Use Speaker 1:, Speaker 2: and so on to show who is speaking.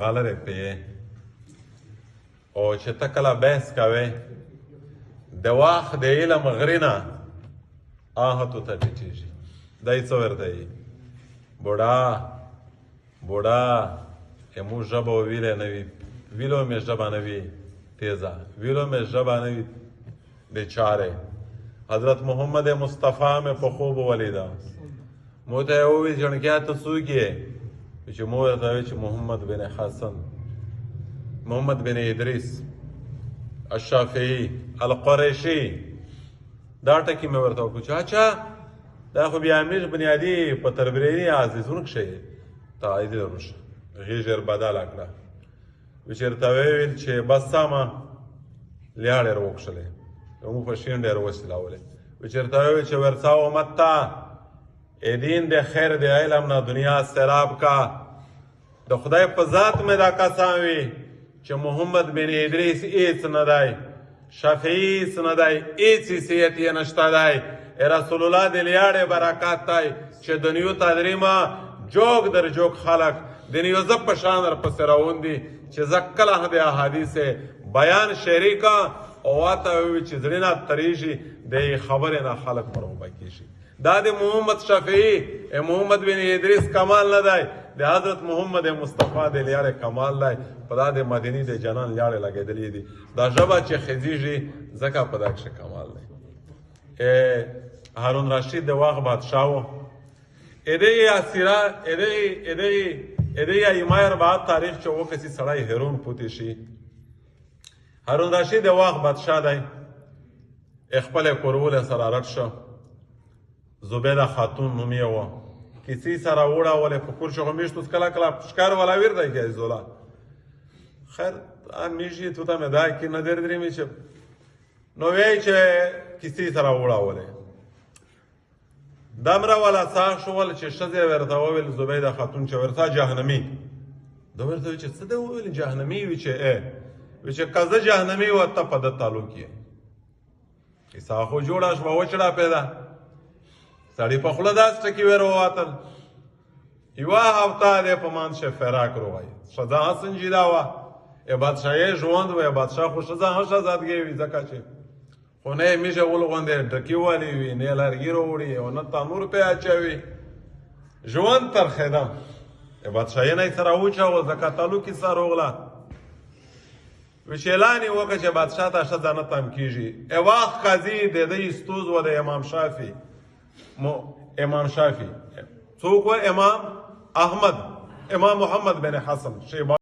Speaker 1: غلره پې او چې ته کله بحث کوې د واخ د علم غرینه آهتو ته ټیټېږي دی څه ورته وي بوډا امو ژبه ویلې نه وي ویلو مې ژبه نه وي تیزه ویلو مې ژبه نه وي بیچاره حضرت محمد مصطفی مې په خوب ولیده مو ته یې وویل جنګیا ته څوک یې چې مو ورته وویل چې محمد بن حسن محمد بن ادریس الشافعي القریشي دا ټکي مې ورته وکړو چې اچھا دا خو بیا امیر بنیادي په تربیري عزیزون کښې تایید وروشه غېږ یې بدله کړه وی چې ورته ویل چې بس سمه لیاړ یې راوکښلې مو په شینډ یې راوسیلولې وی چې ورته ویل چې ورڅا امت ته ای دین د خیر د علم نه دنیا سیراب کا د خدای په ذات مې دا قسم وي چې محمد بن ادریس هیڅ نه دی شافعي هیڅ نه دی هیڅ حیثیت یې نشته دی رسول الله د لیاړې برکات دی چې دنیو تدریمه جوګ در جوګ خلق دنیو زه په شان درپسې روان دي چې زه کله د احادیث بیان شریکه او واته ووي چې زړه نه تریږي د خبرې نه خلق مرغوبه کېږي دا د محمد شافعي محمد بن ادریس کمال نه دی د حضرت محمد مصطفی د لیاړې کمال دی په دا د مدینې د جنان لیاړې لګېدلې دي دا ژبه چې خیزیږي ځکه په دا کښې کمال دی هارون رشید د واغ بادشاه و ادهی ایمه اربعات تاریخ چې اوه کسي سړی هرون پوتی شي هارون رشید د واغ بادشاه دی خپل کورول سره رټ شو زبیده خاتون نومیه وه کیسې سره وړولې په کور شو میشتو کله کله ښکار والا ویرده کې زولا خیر میشي تو ته مې دا کې نه درې مې چې نو وی چې کیسې سره وړولې دمره والا ساه شول چې ښځې ورته وویل زبیده خاتون چې ورته جهنمي ده ورته ویل چې څه ده وویل جهنمي وي چې وی چې که زه جهنمي و ته په ده تعلق یې کیسه خو جوړه شوه وچړه پیدا سړی په خوله داسې ټکي ورووتل یوه هفته دی په منځ کې فراق روغی ښځه هم سنجیده وه بادشاهي ژوند و بادشاه خو ښځه هم شهزادګۍ وي ځکه چې خو نه یې میژه ولغوندې ډکي والي وي نه یې لرګي راوړي او نه تنور پې اچوي ژوند ترخېده بادشاهي نه یې سره وچول ځکه تعلق یې سره روغله وی چې اعلان یې وکړه چې بادشاه ته ښځه نه تم کېږي وخت قاضي د ده استوز و د امام شافعي څوک و امام محمد بن حسن شیباني